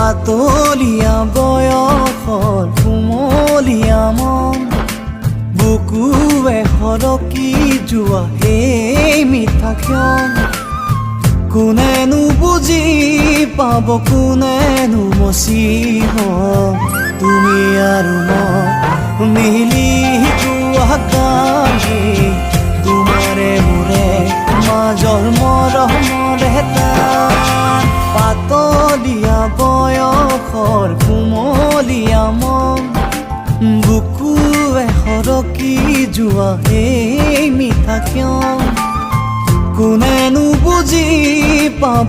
পাতলীয়া বয়সৰ কুমলীয়া মন বুকুৱে সৰকি যোৱা সেই মিঠা ক্ষণ কোনেনো বুজি পাব কোনেনো মচিব তুমি আৰু মই মিলি যোৱা কালি তোমাৰে মোৰে মাজৰ মৰমৰ এটা পাতলীয়া বয়সৰ কুমলীয়া মন বুকুৱে সৰকি যোৱা সেই মিঠা ক্ষণ কোনেনো বুজি পাব